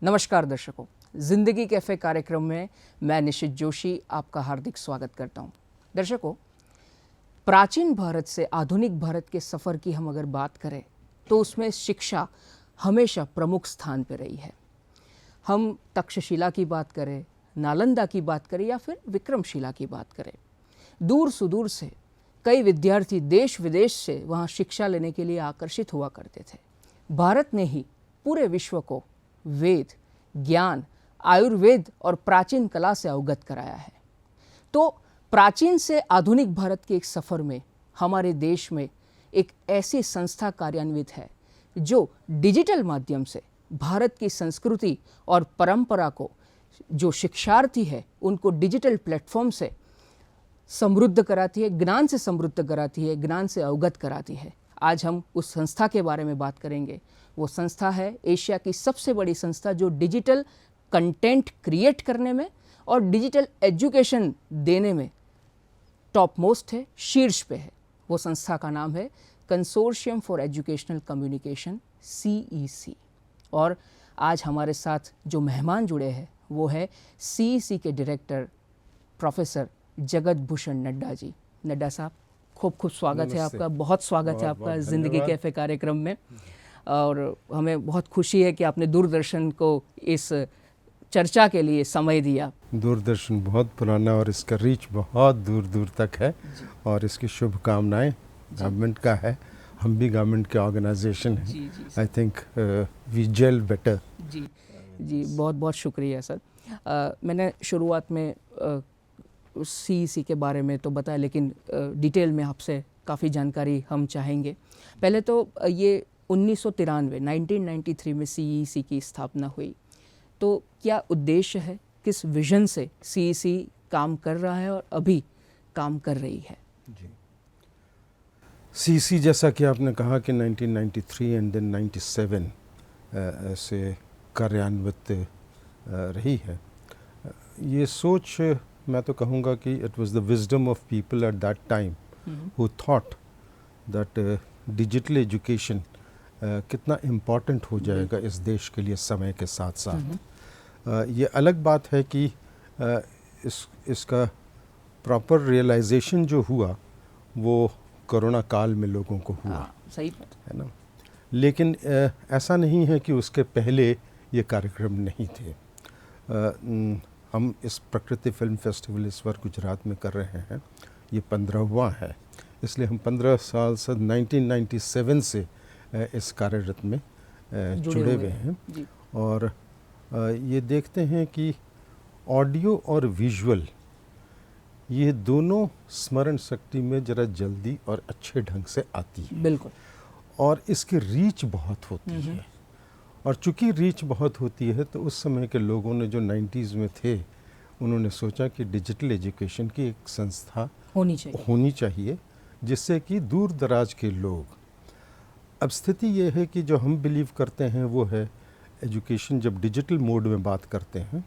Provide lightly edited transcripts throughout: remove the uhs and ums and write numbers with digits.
नमस्कार दर्शकों, जिंदगी कैफ़े कार्यक्रम में मैं निशित जोशी आपका हार्दिक स्वागत करता हूं। दर्शकों, प्राचीन भारत से आधुनिक भारत के सफ़र की हम अगर बात करें तो उसमें शिक्षा हमेशा प्रमुख स्थान पर रही है। हम तक्षशिला की बात करें, नालंदा की बात करें या फिर विक्रमशिला की बात करें, दूर सुदूर से कई विद्यार्थी देश विदेश से वहाँ शिक्षा लेने के लिए आकर्षित हुआ करते थे। भारत ने ही पूरे विश्व को वेद, ज्ञान, आयुर्वेद और प्राचीन कला से अवगत कराया है। तो प्राचीन से आधुनिक भारत के एक सफ़र में हमारे देश में एक ऐसी संस्था कार्यान्वित है जो डिजिटल माध्यम से भारत की संस्कृति और परंपरा को, जो शिक्षार्थी है उनको डिजिटल प्लेटफॉर्म से समृद्ध कराती है, ज्ञान से समृद्ध कराती है, ज्ञान से अवगत कराती है। आज हम उस संस्था के बारे में बात करेंगे। वो संस्था है एशिया की सबसे बड़ी संस्था जो डिजिटल कंटेंट क्रिएट करने में और डिजिटल एजुकेशन देने में टॉप मोस्ट है, शीर्ष पे है। वो संस्था का नाम है consortium for educational communication, CEC। और आज हमारे साथ जो मेहमान जुड़े हैं वो है CEC के डायरेक्टर प्रोफेसर जगत भूषण नड्डा जी। नड्डा साहब, खूब खूब स्वागत है आपका, बहुत स्वागत है आपका जिंदगी कैफ़े कार्यक्रम में। और हमें बहुत खुशी है कि आपने दूरदर्शन को इस चर्चा के लिए समय दिया। दूरदर्शन बहुत पुराना और इसका रीच बहुत दूर दूर तक है और इसकी शुभकामनाएं गवर्नमेंट का है। हम भी गवर्नमेंट के ऑर्गेनाइजेशन हैं। I think we gel better. जी, बहुत बहुत शुक्रिया सर। मैंने शुरुआत में CEC के बारे में तो बताया, लेकिन डिटेल में आपसे काफ़ी जानकारी हम चाहेंगे। पहले तो ये 1993 में CEC की स्थापना हुई, तो क्या उद्देश्य है, किस विजन से CEC काम कर रहा है और अभी काम कर रही है? जी, CEC जैसा कि आपने कहा कि 1993 एंड देन 97 से कार्यान्वित रही है। ये सोच मैं तो कहूँगा कि it was the wisdom of people at that time who thought that digital education कितना इम्पॉर्टेंट हो जाएगा इस देश के लिए समय के साथ साथ। ये अलग बात है कि इसका प्रॉपर रियलाइजेशन जो हुआ वो कोरोना काल में लोगों को हुआ। सही बात है ना। लेकिन ऐसा नहीं है कि उसके पहले ये कार्यक्रम नहीं थे। हम इस प्रकृति फिल्म फेस्टिवल इस बार गुजरात में कर रहे हैं, ये 15वां है, इसलिए हम 15 साल से 1997 से इस कार्यरत में जुड़े हुए हैं। और ये देखते हैं कि ऑडियो और विजुअल ये दोनों स्मरण शक्ति में ज़रा जल्दी और अच्छे ढंग से आती है। बिल्कुल। और इसकी रीच बहुत होती है। और चूँकि रीच बहुत होती है तो उस समय के लोगों ने जो 90s में थे उन्होंने सोचा कि डिजिटल एजुकेशन की एक संस्था होनी चाहिए जिससे कि दूर दराज के लोग। अब स्थिति ये है कि जो हम बिलीव करते हैं वो है एजुकेशन जब डिजिटल मोड में बात करते हैं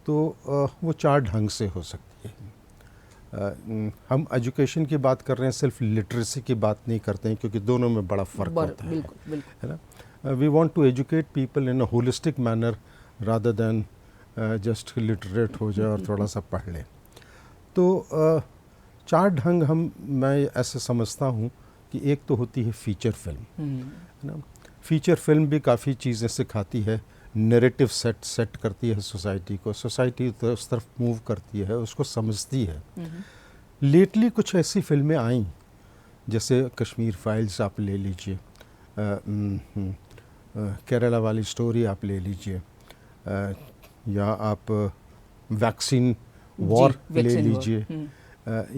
तो वो 4 ढंग से हो सकती है। हम एजुकेशन की बात कर रहे हैं, सिर्फ लिटरेसी की बात नहीं करते हैं क्योंकि दोनों में बड़ा फ़र्क होता है। बिल्कुल। है ना। We want to educate people in a holistic manner rather than just literate हो जाए और थोड़ा सा पढ़ लें। तो 4 ढंग मैं ऐसे समझता हूँ कि एक तो होती है फीचर फिल्म। है ना। फीचर फिल्म भी काफ़ी चीज़ें सिखाती है, नैरेटिव सेट करती है सोसाइटी को, सोसाइटी तो उस तरफ मूव करती है, उसको समझती है। लेटली कुछ ऐसी फिल्में आईं जैसे कश्मीर फाइल्स आप ले लीजिए, केरला वाली स्टोरी आप ले लीजिए, या आप वैक्सीन वॉर ले लीजिए।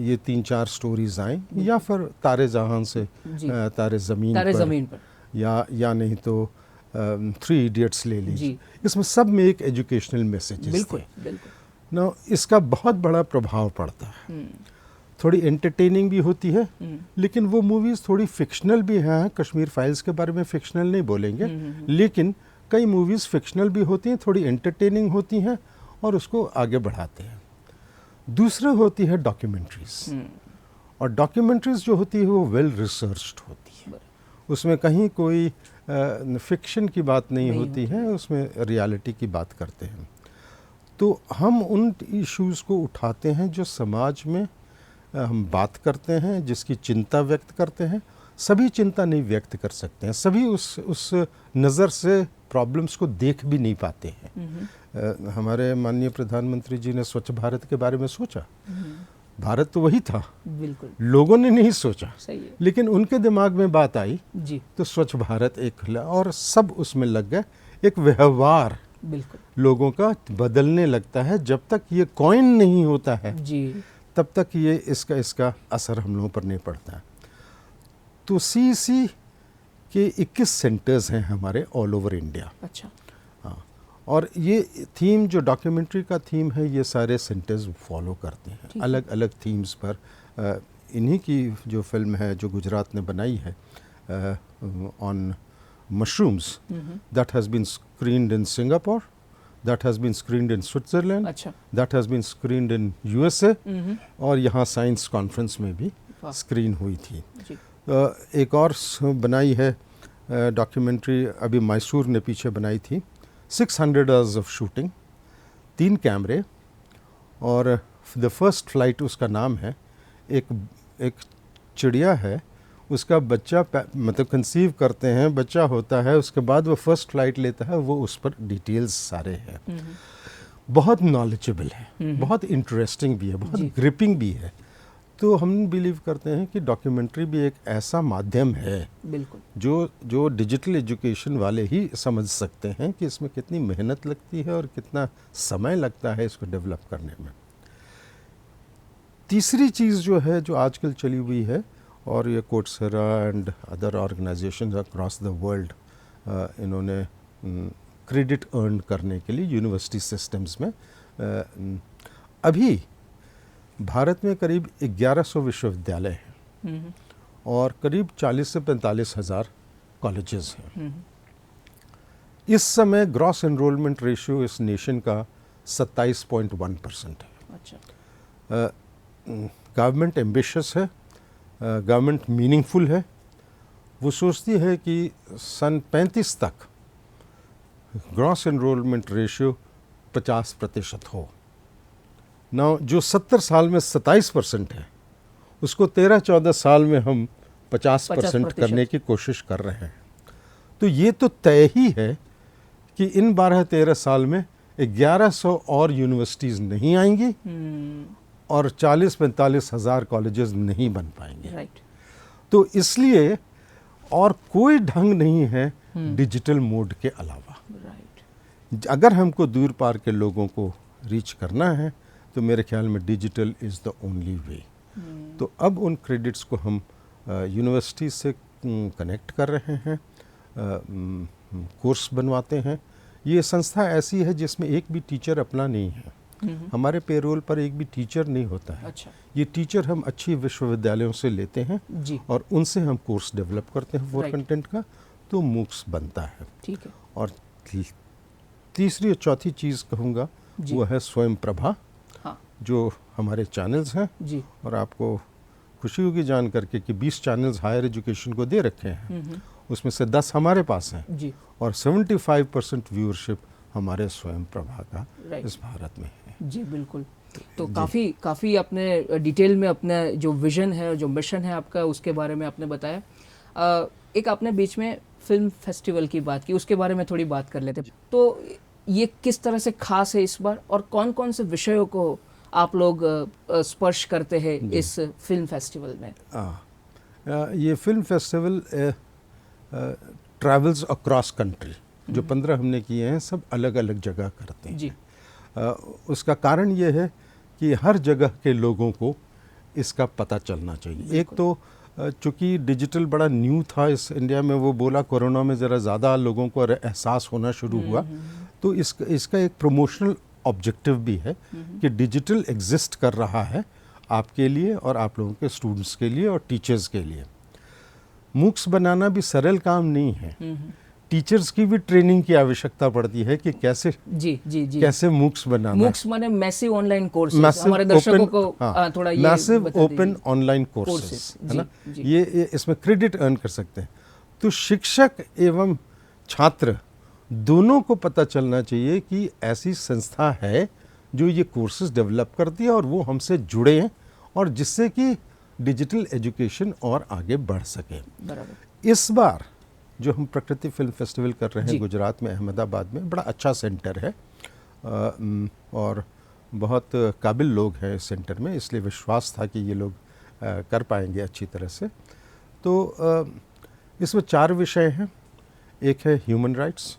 ये 3-4 स्टोरीज़ आएँ, या फिर तारे जहां से तारे ज़मीन पर, या नहीं तो 3 इडियट्स ले लीजिए। इसमें सब में एक एजुकेशनल मैसेज ना, इसका बहुत बड़ा प्रभाव पड़ता है। थोड़ी एंटरटेनिंग भी होती है, लेकिन वो मूवीज़ थोड़ी फिक्शनल भी हैं। कश्मीर फाइल्स के बारे में फिक्शनल नहीं बोलेंगे, लेकिन कई मूवीज़ फिक्शनल भी होती हैं, थोड़ी एंटरटेनिंग होती हैं और उसको आगे बढ़ाते हैं। दूसरी होती है डॉक्यूमेंट्रीज़, और डॉक्यूमेंट्रीज़ जो होती है वो वेल रिसर्च्ड होती है। उसमें कहीं कोई फिक्शन की बात नहीं होती है, उसमें रियलिटी की बात करते हैं। तो हम उन इश्यूज़ को उठाते हैं जो समाज में हम बात करते हैं, जिसकी चिंता व्यक्त करते हैं। सभी चिंता नहीं व्यक्त कर सकते हैं, सभी उस नज़र से प्रॉब्लम्स को देख भी नहीं पाते हैं। हमारे माननीय प्रधानमंत्री जी ने स्वच्छ भारत के बारे में सोचा, भारत तो वही था, बिल्कुल लोगों ने नहीं सोचा, सही है लेकिन उनके दिमाग में बात आई जी, तो स्वच्छ भारत एक खुला और सब उसमें लग गए। एक व्यवहार बिल्कुल लोगों का बदलने लगता है। जब तक ये कॉइन नहीं होता है जी, तब तक ये इसका असर हम लोगों पर नहीं पड़ता है। तो सीईसी के 21 सेंटर्स हैं हमारे ऑल ओवर इंडिया। अच्छा, हाँ, और ये थीम जो डॉक्यूमेंट्री का थीम है, ये सारे सेंटर्स फॉलो करते हैं अलग अलग थीम्स पर। इन्हीं की जो फिल्म है जो गुजरात ने बनाई है on mushrooms, that has been screened in Singapore, that has been screened in Switzerland, अच्छा, that has been screened in USA, और यहाँ साइंस कॉन्फ्रेंस में भी स्क्रीन हुई थी। जी, एक और बनाई है डॉक्यूमेंट्री, अभी मैसूर ने पीछे बनाई थी, 600 आवर्स ऑफ शूटिंग, 3 कैमरे, और द फर्स्ट फ्लाइट उसका नाम है। एक चिड़िया है, उसका बच्चा मतलब कंसीव करते हैं, बच्चा होता है, उसके बाद वो फर्स्ट फ्लाइट लेता है, वो उस पर डिटेल्स सारे हैं। बहुत नॉलेजेबल है, बहुत इंटरेस्टिंग भी है, बहुत ग्रिपिंग भी है। तो हम बिलीव करते हैं कि डॉक्यूमेंट्री भी एक ऐसा माध्यम है बिल्कुल जो डिजिटल एजुकेशन वाले ही समझ सकते हैं कि इसमें कितनी मेहनत लगती है और कितना समय लगता है इसको डेवलप करने में। तीसरी चीज़ जो है, जो आजकल चली हुई है, और ये Coursera and other organisations across the world इन्होंने क्रेडिट अर्न करने के लिए यूनिवर्सिटी सिस्टम्स में अभी भारत में करीब 1100 विश्वविद्यालय हैं और करीब 40 से 45 हज़ार कॉलेजेस हैं। इस समय ग्रॉस एनरोलमेंट रेशियो इस नेशन का 27.1% है। अच्छा, गवर्नमेंट एम्बिशियस है, गवर्नमेंट मीनिंगफुल है। वो सोचती है कि सन 35 तक ग्रॉस एनरोलमेंट रेशियो 50% हो। ना जो 70 साल में 27% है, उसको 13-14 साल में हम 50% करने की कोशिश कर रहे हैं। तो ये तो तय ही है कि इन 12-13 साल में 1100 और यूनिवर्सिटीज़ नहीं आएंगी और 40-45 हज़ार कॉलेजेस नहीं बन पाएंगे। राइट। तो इसलिए और कोई ढंग नहीं है डिजिटल मोड के अलावा। राइट। अगर हमको दूर पार के लोगों को रीच करना है तो मेरे ख्याल में digital is the only way. तो अब उन क्रेडिट्स को हम यूनिवर्सिटी से कनेक्ट कर रहे हैं, कोर्स बनवाते हैं। ये संस्था ऐसी है जिसमें एक भी टीचर अपना नहीं है। हमारे पेरोल पर एक भी टीचर नहीं होता है। अच्छा। ये टीचर हम अच्छी विश्वविद्यालयों से लेते हैं जी। और उनसे हम कोर्स डेवलप करते हैं फॉर कंटेंट का, तो मूक्स बनता है। ठीक है। और तीसरी और चौथी चीज़ कहूँगा वो है स्वयं प्रभा। हाँ। जो हमारे चैनल्स हैं जी। और आपको खुशी होगी जान करके कि 20 चैनल्स हायर एजुकेशन को दे रखे हैं, उसमें से 10 हमारे पास हैं जी। और 75% व्यूअरशिप हमारे स्वयं प्रभा का इस भारत में है। जी बिल्कुल। तो काफ़ी आपने डिटेल में अपना जो विजन है, जो मिशन है आपका, उसके बारे में आपने बताया। एक आपने बीच में फिल्म फेस्टिवल की बात की, उसके बारे में थोड़ी बात कर लेते। तो ये किस तरह से खास है इस बार और कौन कौन से विषयों को आप लोग स्पर्श करते हैं इस फिल्म फेस्टिवल में? ये film festival travels across country, जो 15 हमने किए हैं, सब अलग अलग जगह करते हैं जी। उसका कारण ये है कि हर जगह के लोगों को इसका पता चलना चाहिए। एक तो चूँकि डिजिटल बड़ा न्यू था इस इंडिया में, वो बोला कोरोना में ज़रा ज़्यादा लोगों को एहसास होना शुरू हुआ, तो इसका एक प्रमोशनल ऑब्जेक्टिव भी है कि डिजिटल एग्जिस्ट कर रहा है आपके लिए और आप लोगों के स्टूडेंट्स के लिए और टीचर्स के लिए। मूक्स बनाना भी सरल काम नहीं है। टीचर्स की भी ट्रेनिंग की आवश्यकता पड़ती है कि कैसे कैसे मूक्स बनाना। मूक्स माने मैसिव ऑनलाइन कोर्सेज, हमारे दर्शकों को थोड़ा ये मैसिव ओपन ऑनलाइन कोर्सेज है ना, ये इसमें क्रेडिट अर्न कर सकते हैं। तो शिक्षक एवं छात्र दोनों को पता चलना चाहिए कि ऐसी संस्था है जो ये कोर्सेज डेवलप करती है और वो हमसे जुड़े हैं, और जिससे कि डिजिटल एजुकेशन और आगे बढ़ सके। बराबर। इस बार जो हम प्रकृति फिल्म फेस्टिवल कर रहे जी। हैं गुजरात में, अहमदाबाद में, बड़ा अच्छा सेंटर है और बहुत काबिल लोग हैं इस सेंटर में, इसलिए विश्वास था कि ये लोग कर पाएंगे अच्छी तरह से। तो इसमें 4 विषय हैं। एक है ह्यूमन राइट्स,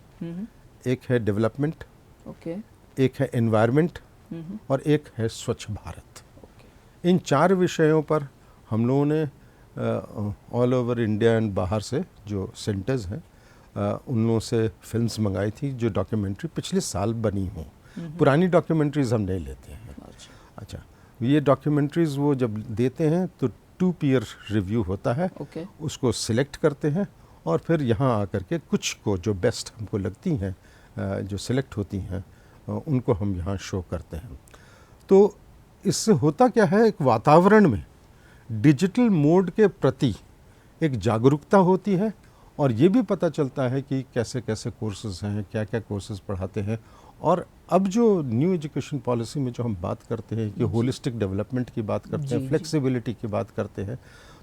एक है डेवलपमेंट, ओके, एक है एनवायरनमेंट और एक है स्वच्छ भारत। इन 4 विषयों पर हम लोगों ने ऑल ओवर इंडिया एंड बाहर से जो सेंटर्स हैं उन लोगों से फिल्म्स मंगाई थी जो डॉक्यूमेंट्री पिछले साल बनी हों। पुरानी डॉक्यूमेंट्रीज हम नहीं लेते हैं। अच्छा, ये डॉक्यूमेंट्रीज वो जब देते हैं तो 2 peer रिव्यू होता है, ओके, उसको सिलेक्ट करते हैं और फिर यहाँ आकर के कुछ को जो बेस्ट हमको लगती हैं जो सिलेक्ट होती हैं उनको हम यहाँ शो करते हैं। तो इससे होता क्या है, एक वातावरण में डिजिटल मोड के प्रति एक जागरूकता होती है और ये भी पता चलता है कि कैसे कैसे कोर्सेज हैं, क्या क्या कोर्सेज पढ़ाते हैं। और अब जो न्यू एजुकेशन पॉलिसी में जो हम बात करते हैं कि होलिस्टिक डेवलपमेंट की बात करते हैं, फ्लेक्सिबिलिटी की बात करते हैं,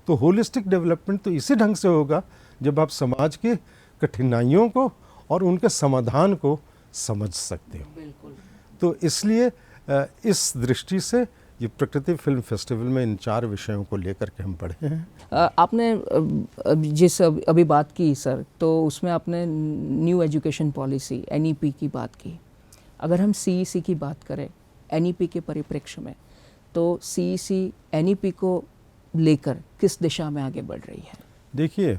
तो होलिस्टिक डेवलपमेंट तो इसी ढंग से होगा जब आप समाज के कठिनाइयों को और उनके समाधान को समझ सकते हो। बिल्कुल। तो इसलिए इस दृष्टि से ये प्रकृति फिल्म फेस्टिवल में इन 4 विषयों को लेकर के हम पढ़े हैं। आपने जिस अभी बात की सर, तो उसमें आपने न्यू एजुकेशन पॉलिसी NEP की बात की। अगर हम CEC की बात करें NEP के परिप्रेक्ष्य में, तो CEC NEP को लेकर किस दिशा में आगे बढ़ रही है? देखिए,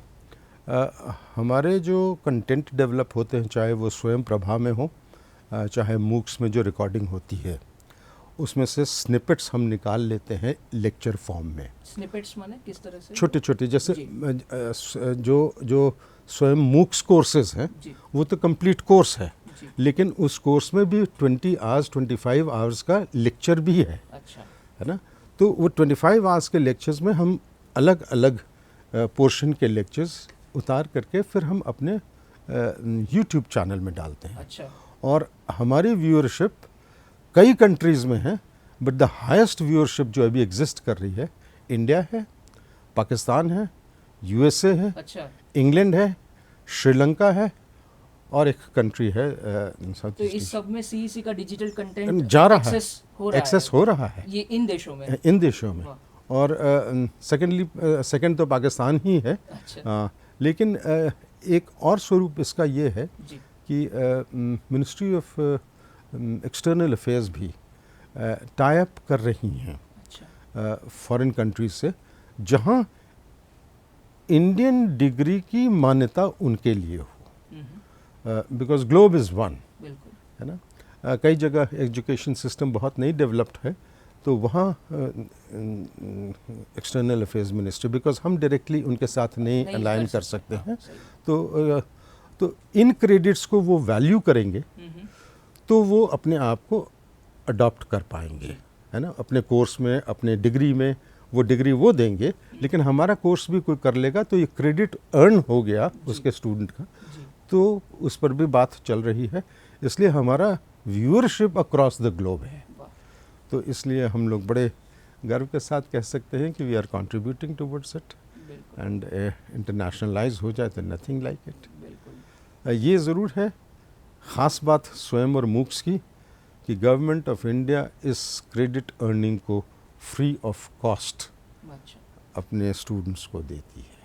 हमारे जो कंटेंट डेवलप होते हैं, चाहे वो स्वयं प्रभा में हो, चाहे मूक्स में जो रिकॉर्डिंग होती है, उसमें से स्निपेट्स हम निकाल लेते हैं लेक्चर फॉर्म में। स्निपेट्स माने किस तरह से? छोटे छोटे, जैसे जो स्वयं मूक्स कोर्सेज हैं वो तो कंप्लीट कोर्स है, लेकिन उस कोर्स में भी 20 आवर्स 25 आवर्स का लेक्चर भी है। अच्छा, है ना? तो वो 25 आवर्स के लेक्चर्स में हम अलग अलग पोर्शन के लेक्चर्स उतार करके फिर हम अपने यूट्यूब चैनल में डालते हैं। अच्छा, और हमारी व्यूअरशिप कई कंट्रीज़ में है, बट द हाईएस्ट व्यूअरशिप जो अभी एग्जिस्ट कर रही है, इंडिया है, पाकिस्तान है, USA है, अच्छा, इंग्लैंड है, श्रीलंका है और एक कंट्री है तो इस सब में CEC का डिजिटल कंटेंट जा रहा है, एक्सेस हो रहा है ये इन देशों में। इन देशों में। और सेकेंड तो पाकिस्तान ही है। अच्छा, लेकिन एक और स्वरूप इसका ये है जी, कि मिनिस्ट्री ऑफ एक्सटर्नल अफेयर्स भी टाई अप कर रही हैं अच्छा, फॉरेन कंट्रीज से, जहां इंडियन डिग्री की मान्यता उनके लिए हो, बिकॉज ग्लोब इज़ वन, बिल्कुल, है ना? कई जगह एजुकेशन सिस्टम बहुत नहीं डेवलप्ड है, तो वहाँ एक्सटर्नल अफेयर्स मिनिस्ट्री, बिकॉज हम डायरेक्टली उनके साथ नहीं अलाइन कर सकते हैं, तो इन क्रेडिट्स को वो वैल्यू करेंगे तो वो अपने आप को अडॉप्ट कर पाएंगे, है ना? अपने कोर्स में, अपने डिग्री में वो डिग्री वो देंगे, लेकिन हमारा कोर्स भी कोई कर लेगा तो ये क्रेडिट अर्न हो गया उसके स्टूडेंट का, तो उस पर भी बात चल रही है। इसलिए हमारा व्यूअरशिप अक्रॉस द ग्लोब है, तो इसलिए हम लोग बड़े गर्व के साथ कह सकते हैं कि we are contributing towards it, and internationalise हो जाए तो नथिंग लाइक इट। ये ज़रूर है ख़ास बात स्वयं और मूक्स की कि गवर्नमेंट ऑफ इंडिया इस क्रेडिट अर्निंग को फ्री ऑफ कॉस्ट अपने स्टूडेंट्स को देती है।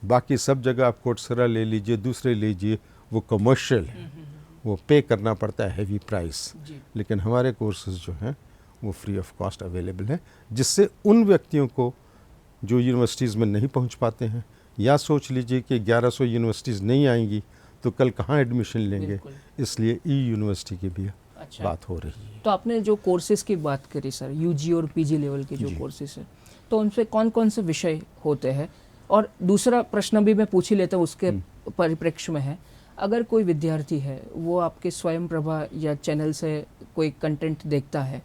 बाकी सब जगह आप कोर्सेरा ले लीजिए, दूसरे लीजिए, वो कमर्शियल है, वो पे करना पड़ता है हैवी प्राइस, लेकिन हमारे कोर्सेज जो हैं वो फ्री ऑफ कॉस्ट अवेलेबल हैं, जिससे उन व्यक्तियों को जो यूनिवर्सिटीज़ में नहीं पहुंच पाते हैं, या सोच लीजिए कि 1100 यूनिवर्सिटीज़ नहीं आएंगी तो कल कहाँ एडमिशन लेंगे, इसलिए यूनिवर्सिटी की भी बात हो रही है। तो आपने जो कोर्सेज की बात करी सर, UG और PG लेवल के जो कोर्सेज हैं, तो उनसे कौन कौन से विषय होते हैं? और दूसरा प्रश्न भी मैं पूछ ही लेता हूँ उसके परिप्रेक्ष्य में है, अगर कोई विद्यार्थी है वो आपके स्वयं प्रभा या चैनल से कोई कंटेंट देखता है,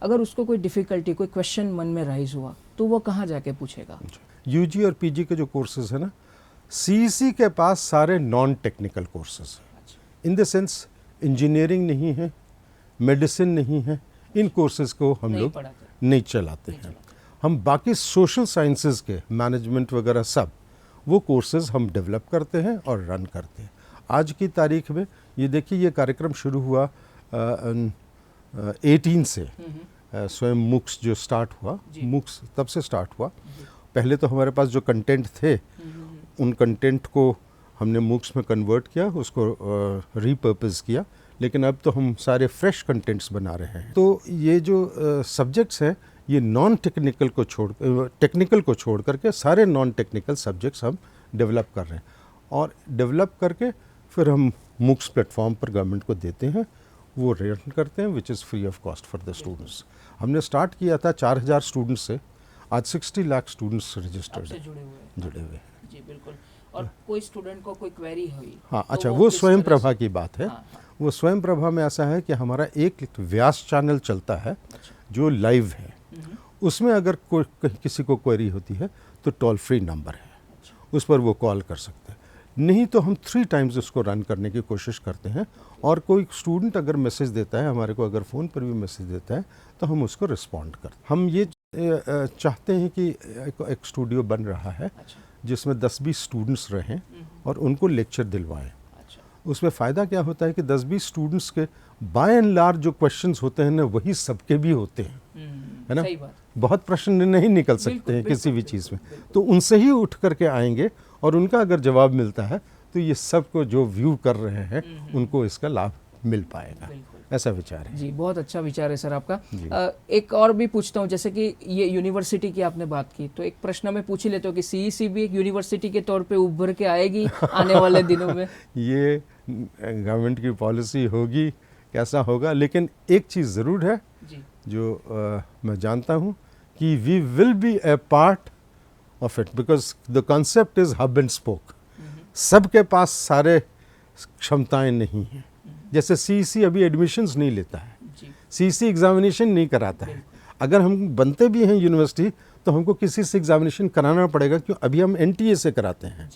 अगर उसको कोई डिफ़िकल्टी, कोई क्वेश्चन मन में राइज हुआ, तो वो कहाँ जाके पूछेगा? UG और PG के जो कोर्सेज है ना, सीईसी के पास सारे नॉन टेक्निकल कोर्सेज हैं। इन द सेंस इंजीनियरिंग नहीं है, मेडिसिन नहीं है, इन कोर्सेज को हम लोग नहीं चलाते हैं। हम बाकी सोशल साइंसेज के मैनेजमेंट वगैरह सब वो कोर्सेज हम डेवलप करते हैं और रन करते हैं। आज की तारीख में ये देखिए, ये कार्यक्रम शुरू हुआ 18 से, स्वयं मूक्स जो स्टार्ट हुआ, मूक्स तब से स्टार्ट हुआ। पहले तो हमारे पास जो कंटेंट थे उन कंटेंट को हमने मूक्स में कन्वर्ट किया, उसको रीपर्पस किया, लेकिन अब तो हम सारे फ्रेश कंटेंट्स बना रहे हैं। तो ये जो सब्जेक्ट्स हैं ये नॉन टेक्निकल को टेक्निकल को छोड़ करके सारे नॉन टेक्निकल सब्जेक्ट्स हम डेवलप कर रहे हैं, और डेवलप करके फिर हम मूक्स प्लेटफॉर्म पर गवर्नमेंट को देते हैं, वो रन करते हैं, which is free of cost for the students. हमने स्टार्ट किया था 4000 स्टूडेंट्स से, आज 60 लाख स्टूडेंट्स रजिस्टर्ड जुड़े हुए हैं। जी बिल्कुल। और कोई स्टूडेंट को कोई क्वेरी हुई, हाँ, तो अच्छा, वो स्वयं प्रभा की बात है। हाँ, वो स्वयं प्रभा में ऐसा है कि हमारा एक व्यास चैनल चलता है जो लाइव है, उसमें अगर कोई किसी को क्वेरी होती है तो टोल फ्री नंबर है, उस पर वो कॉल कर सकते हैं। नहीं तो हम 3 टाइम्स उसको रन करने की कोशिश करते हैं, और कोई स्टूडेंट अगर मैसेज देता है हमारे को, अगर फ़ोन पर भी मैसेज देता है तो हम उसको रिस्पॉन्ड करते हैं। हम ये चाहते हैं कि एक स्टूडियो बन रहा है जिसमें 10-20 स्टूडेंट्स रहें और उनको लेक्चर दिलवाएं। उसमें फ़ायदा क्या होता है कि 10-20 स्टूडेंट्स के बाय एंड लार्ज जो क्वेश्चंस होते हैं ना, वही सबके भी होते हैं, है ना। बहुत प्रश्न नहीं निकल सकते हैं किसी भी चीज़ में, तो उनसे ही उठ करके आएंगे, और उनका अगर जवाब मिलता है तो ये सबको जो व्यू कर रहे हैं उनको इसका लाभ मिल पाएगा। ऐसा विचार है। जी, बहुत अच्छा विचार है सर आपका। एक और भी पूछता हूँ, जैसे कि ये यूनिवर्सिटी की आपने बात की, तो एक प्रश्न मैं पूछ ही लेता हूँ कि सीईसी भी एक यूनिवर्सिटी के तौर पे उभर के आएगी आने वाले दिनों में? ये गवर्नमेंट की पॉलिसी होगी, कैसा होगा, लेकिन एक चीज़ ज़रूर है जी, जो मैं जानता हूँ कि we will be a part of it, because the concept is hub and spoke. सबके पास सारे क्षमताएं नहीं हैं। जैसे सीईसी अभी एडमिशन्स नहीं लेता है, सीईसी एग्जामिनेशन नहीं कराता है। अगर हम बनते भी हैं यूनिवर्सिटी तो हमको किसी से एग्जामिनेशन कराना पड़ेगा, क्यों? अभी हम एनटीए से कराते हैं,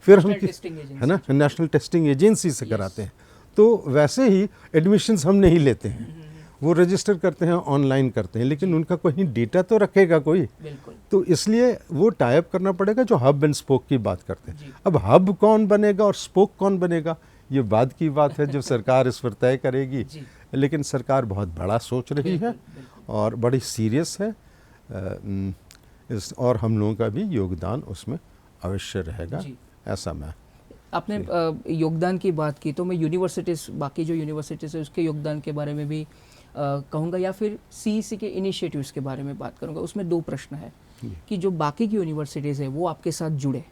फिर हम है ना, नेशनल टेस्टिंग एजेंसी से कराते हैं। तो वैसे ही एडमिशन्स हम नहीं लेते हैं, वो रजिस्टर करते हैं, ऑनलाइन करते हैं, लेकिन उनका कोई डेटा तो रखेगा कोई। तो इसलिए वो टाइप करना पड़ेगा, जो हब एंड स्पोक की बात करते हैं। अब हब कौन बनेगा और स्पोक कौन बनेगा, ये बाद की बात है, जो सरकार इस पर तय करेगी। लेकिन सरकार बहुत बड़ा सोच रही है और बड़ी सीरियस है, और हम लोगों का भी योगदान उसमें अवश्य रहेगा, ऐसा मैं। आपने योगदान की बात की, तो मैं यूनिवर्सिटीज़, बाकी जो यूनिवर्सिटीज़ है उसके योगदान के बारे में भी कहूँगा, या फिर सीईसी के इनिशिएटिव्स के बारे में बात करूँगा। उसमें 2 प्रश्न है कि जो बाकी की यूनिवर्सिटीज़ है वो आपके साथ जुड़े,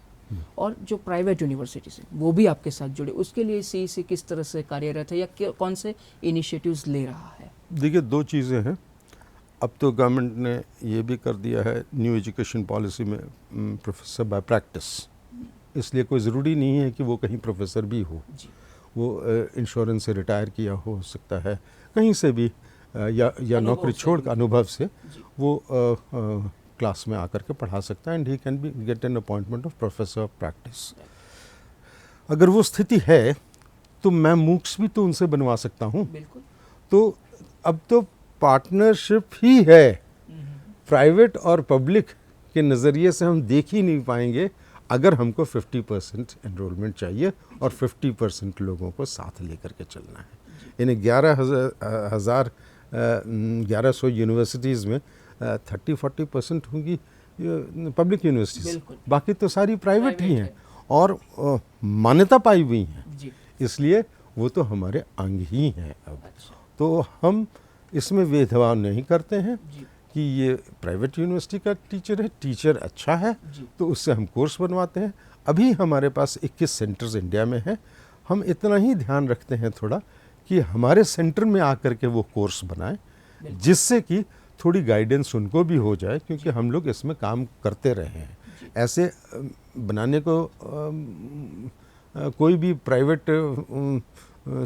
और जो प्राइवेट यूनिवर्सिटीज़ है वो भी आपके साथ जुड़े, उसके लिए सीईसी किस तरह से कार्यरत है या कौन से इनिशिएटिव्स ले रहा है? देखिए, 2 चीज़ें हैं। अब तो गवर्नमेंट ने ये भी कर दिया है न्यू एजुकेशन पॉलिसी में प्रोफेसर बाय प्रैक्टिस, इसलिए कोई ज़रूरी नहीं है कि वो कहीं प्रोफेसर भी हो। वो इंश्योरेंस से रिटायर किया हो सकता है, कहीं से भी, या नौकरी छोड़ कर अनुभव से वो क्लास में आकर के पढ़ा सकता है, and he can be get an appointment of professor of practice. अगर वो स्थिति है तो मैं मूक्स भी तो उनसे बनवा सकता हूँ। तो अब तो पार्टनरशिप ही है, प्राइवेट और पब्लिक के नज़रिए से हम देख ही नहीं पाएंगे अगर हमको 50% एनरोलमेंट चाहिए और 50% लोगों को साथ लेकर के चलना है। यानी 1100 यूनिवर्सिटीज़ में 30-40% होंगी पब्लिक यूनिवर्सिटीज़, बाकी तो सारी प्राइवेट ही हैं और मान्यता पाई हुई हैं, इसलिए वो तो हमारे अंग ही हैं। अब तो हम इसमें भेदभाव नहीं करते हैं कि ये प्राइवेट यूनिवर्सिटी का टीचर है, टीचर अच्छा है तो उससे हम कोर्स बनवाते हैं। अभी हमारे पास 21 सेंटर्स इंडिया में हैं। हम इतना ही ध्यान रखते हैं थोड़ा कि हमारे सेंटर में आकर के वो कोर्स बनाएं, जिससे कि थोड़ी गाइडेंस उनको भी हो जाए, क्योंकि हम लोग इसमें काम करते रहे हैं। ऐसे बनाने को कोई भी प्राइवेट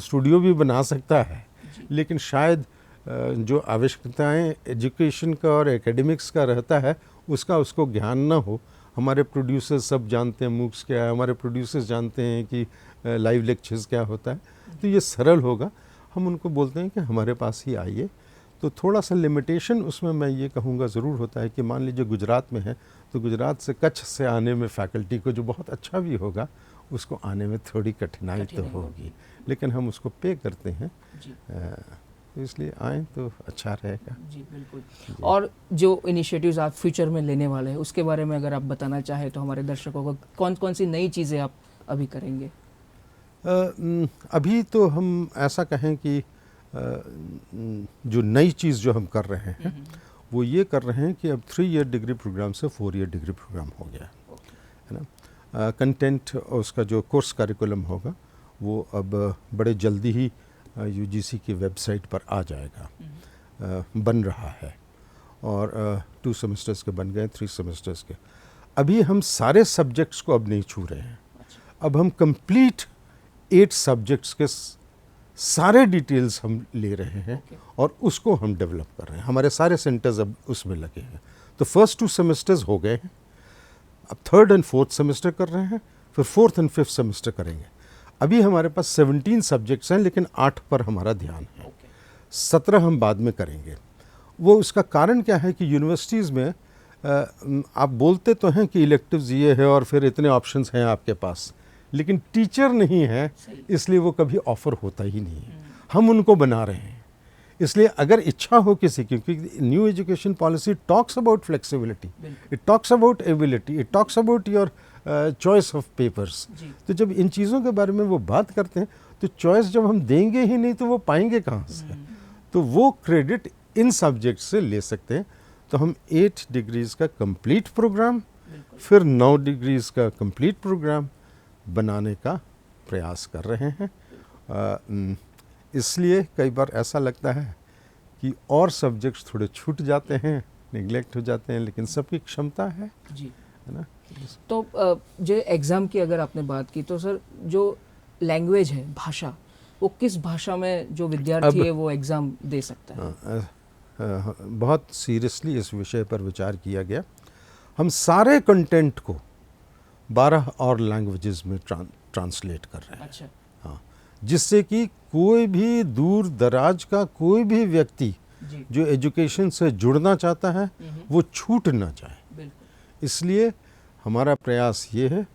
स्टूडियो भी बना सकता है, लेकिन शायद जो आवश्यकताएं एजुकेशन का और एकेडमिक्स का रहता है उसका उसको ज्ञान न हो। हमारे प्रोड्यूसर्स सब जानते हैं मूक्स क्या है, हमारे प्रोड्यूसर्स जानते हैं कि लाइव लेक्चर्स क्या होता है, तो ये सरल होगा। हम उनको बोलते हैं कि हमारे पास ही आइए। तो थोड़ा सा लिमिटेशन उसमें मैं ये कहूँगा ज़रूर होता है कि मान लीजिए गुजरात में है तो गुजरात से कच्छ से आने में फैकल्टी को जो बहुत अच्छा भी होगा उसको आने में थोड़ी कठिनाई तो होगी, लेकिन हम उसको पे करते हैं, तो इसलिए आएँ तो अच्छा रहेगा। जी बिल्कुल। और जो इनिशिएटिव्स आप फ्यूचर में लेने वाले हैं उसके बारे में अगर आप बताना चाहें तो हमारे दर्शकों को कौन कौन सी नई चीज़ें आप अभी करेंगे? अभी तो हम ऐसा कहें कि जो नई चीज़ जो हम कर रहे हैं वो ये कर रहे हैं कि अब 3 ईयर डिग्री प्रोग्राम से 4 ईयर डिग्री प्रोग्राम हो गया है ना। कंटेंट उसका जो कोर्स करिकुलम होगा वो अब बड़े जल्दी ही यूजीसी की वेबसाइट पर आ जाएगा, बन रहा है। और 2 सेमेस्टर्स के बन गए, 3 सेमेस्टर्स के। अभी हम सारे सब्जेक्ट्स को अब नहीं छू रहे हैं, अब हम कंप्लीट 8 सब्जेक्ट्स के सारे डिटेल्स हम ले रहे हैं और उसको हम डेवलप कर रहे हैं। हमारे सारे सेंटर्स अब उसमें लगे हैं। तो फर्स्ट 2 सेमेस्टर्स हो गए हैं, अब 3rd एंड 4th सेमेस्टर कर रहे हैं, फिर 4th एंड 5th सेमेस्टर करेंगे। अभी हमारे पास 17 सब्जेक्ट्स हैं लेकिन 8 पर हमारा ध्यान है, 17 हम बाद में करेंगे। वो उसका कारण क्या है कि यूनिवर्सिटीज़ में आप बोलते तो हैं कि इलेक्टिव्स ये है और फिर इतने ऑप्शंस हैं आपके पास, लेकिन टीचर नहीं है इसलिए वो कभी ऑफ़र होता ही नहीं है। हम उनको बना रहे हैं। इसलिए अगर इच्छा हो किसी की, क्योंकि new education policy talks about flexibility, it talks about ability, it talks about your choice of papers. तो जब इन चीज़ों के बारे में वो बात करते हैं तो चॉइस जब हम देंगे ही नहीं तो वो पाएंगे कहाँ से? तो वो क्रेडिट इन सब्जेक्ट से ले सकते हैं। तो हम 8 डिग्रीज़ का कंप्लीट प्रोग्राम, फिर 9 डिग्रीज़ का कंप्लीट प्रोग्राम बनाने का प्रयास कर रहे हैं। इसलिए कई बार ऐसा लगता है कि और सब्जेक्ट्स थोड़े छूट जाते हैं, निगलेक्ट हो जाते हैं, लेकिन सबकी क्षमता है जी, है ना। तो जो एग्ज़ाम की अगर आपने बात की तो सर जो लैंग्वेज है, भाषा, वो किस भाषा में जो विद्यार्थी है वो एग्ज़ाम दे सकता है? बहुत सीरियसली इस विषय पर विचार किया गया। हम सारे कंटेंट को 12 और लैंग्वेजेस में ट्रांसलेट कर रहे हैं। अच्छा। हाँ, जिससे कि कोई भी दूर दराज का कोई भी व्यक्ति जो एजुकेशन से जुड़ना चाहता है वो छूट ना जाए। बिल्कुल। इसलिए हमारा प्रयास ये है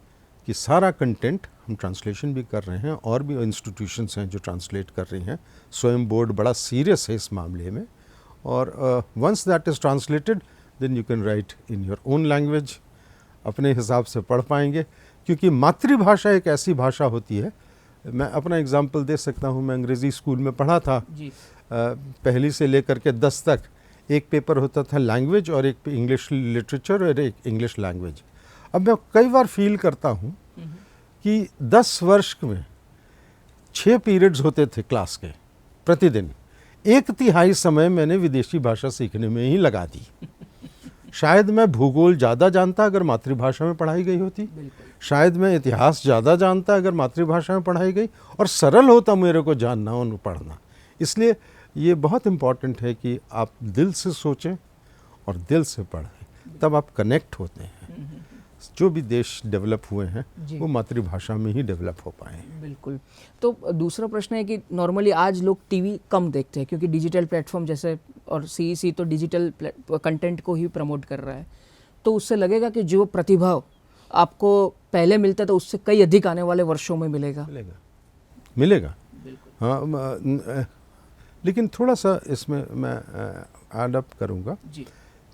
कि सारा कंटेंट हम ट्रांसलेशन भी कर रहे हैं और भी इंस्टीट्यूशंस हैं जो ट्रांसलेट कर रही हैं। स्वयं बोर्ड बड़ा सीरियस है इस मामले में। और once that is translated then you can write in your own language, अपने हिसाब से पढ़ पाएंगे। क्योंकि मातृभाषा एक ऐसी भाषा होती है, मैं अपना एग्जांपल दे सकता हूँ। मैं अंग्रेज़ी स्कूल में पढ़ा था जी। पहली से लेकर के 10 तक एक पेपर होता था लैंग्वेज और एक इंग्लिश लिटरेचर और एक इंग्लिश लैंग्वेज। अब मैं कई बार फील करता हूँ कि 10 वर्ष में 6 पीरियड्स होते थे क्लास के प्रतिदिन, 1/3 समय मैंने विदेशी भाषा सीखने में ही लगा दी। शायद मैं भूगोल ज़्यादा जानता अगर मातृभाषा में पढ़ाई गई होती, शायद मैं इतिहास ज़्यादा जानता अगर मातृभाषा में पढ़ाई गई, और सरल होता मेरे को जानना और पढ़ना। इसलिए ये बहुत इम्पॉर्टेंट है कि आप दिल से सोचें और दिल से पढ़ें, तब आप कनेक्ट होते हैं। जो भी देश डेवलप हुए हैं वो मातृभाषा में ही डेवलप हो पाए। बिल्कुल। तो दूसरा प्रश्न है कि नॉर्मली आज लोग टीवी कम देखते हैं क्योंकि डिजिटल प्लेटफॉर्म जैसे, और सीईसी तो डिजिटल कंटेंट को ही प्रमोट कर रहा है, तो उससे लगेगा कि जो प्रतिभा आपको पहले मिलता था उससे कई अधिक आने वाले वर्षों में मिलेगा। हाँ, लेकिन थोड़ा सा इसमें मैं ऐड अप करूँगा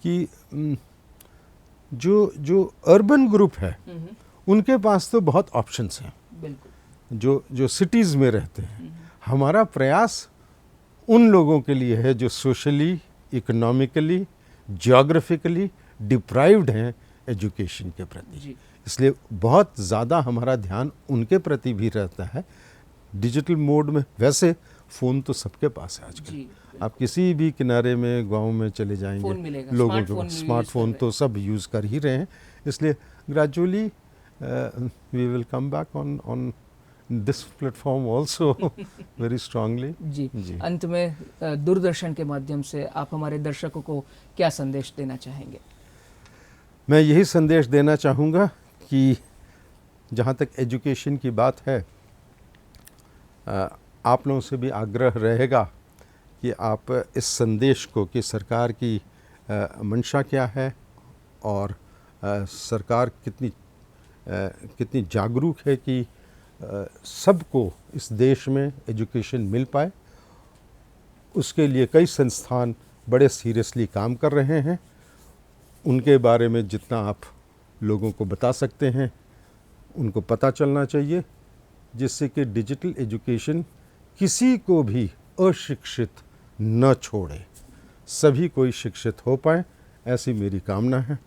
कि जो अर्बन ग्रुप है उनके पास तो बहुत ऑप्शंस हैं, जो सिटीज़ में रहते हैं। हमारा प्रयास उन लोगों के लिए है जो सोशली, इकोनॉमिकली, जियोग्राफिकली डिप्राइव्ड हैं एजुकेशन के प्रति। इसलिए बहुत ज़्यादा हमारा ध्यान उनके प्रति भी रहता है डिजिटल मोड में। वैसे फ़ोन तो सबके पास है आजकल, आप किसी भी किनारे में गांव में चले जाएंगे, लोगों के स्मार्टफोन तो सब यूज़ कर ही रहे हैं। इसलिए gradually we will come back on this platform also very strongly. जी। अंत में दूरदर्शन के माध्यम से आप हमारे दर्शकों को क्या संदेश देना चाहेंगे? मैं यही संदेश देना चाहूँगा कि जहाँ तक एजुकेशन की बात है, आप लोगों से भी आग्रह रहेगा कि आप इस संदेश को कि सरकार की मंशा क्या है और सरकार कितनी जागरूक है कि सबको इस देश में एजुकेशन मिल पाए, उसके लिए कई संस्थान बड़े सीरियसली काम कर रहे हैं। उनके बारे में जितना आप लोगों को बता सकते हैं उनको पता चलना चाहिए, जिससे कि डिजिटल एजुकेशन किसी को भी अशिक्षित न छोड़े, सभी कोई शिक्षित हो पाए, ऐसी मेरी कामना है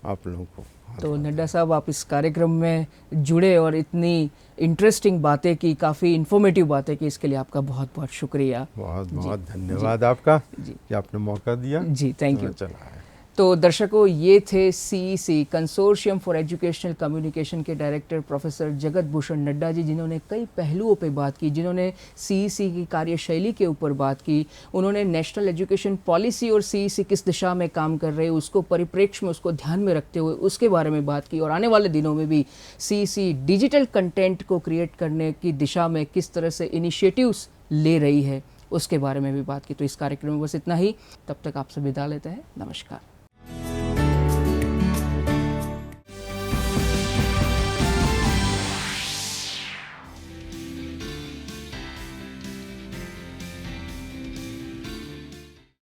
आप लोगों को। तो नड्डा साहब, आप इस कार्यक्रम में जुड़े और इतनी इंटरेस्टिंग बातें की, काफ़ी इन्फॉर्मेटिव बातें की, इसके लिए आपका बहुत बहुत शुक्रिया। बहुत बहुत धन्यवाद आपका कि आपने मौका दिया। जी, थैंक यू। चला है। तो दर्शकों, ये थे CEC consortium for educational communication के डायरेक्टर प्रोफेसर जगत भूषण नड्डा जी, जिन्होंने कई पहलुओं पे बात की, जिन्होंने CEC की कार्यशैली के ऊपर बात की। उन्होंने नेशनल एजुकेशन पॉलिसी और CEC किस दिशा में काम कर रहे हैं उसको परिप्रेक्ष्य में, उसको ध्यान में रखते हुए उसके बारे में बात की, और आने वाले दिनों में भी CEC डिजिटल कंटेंट को क्रिएट करने की दिशा में किस तरह से इनिशिएटिव्स ले रही है उसके बारे में भी बात की। तो इस कार्यक्रम में बस इतना ही। तब तक आपसे विदा लेते हैं। नमस्कार।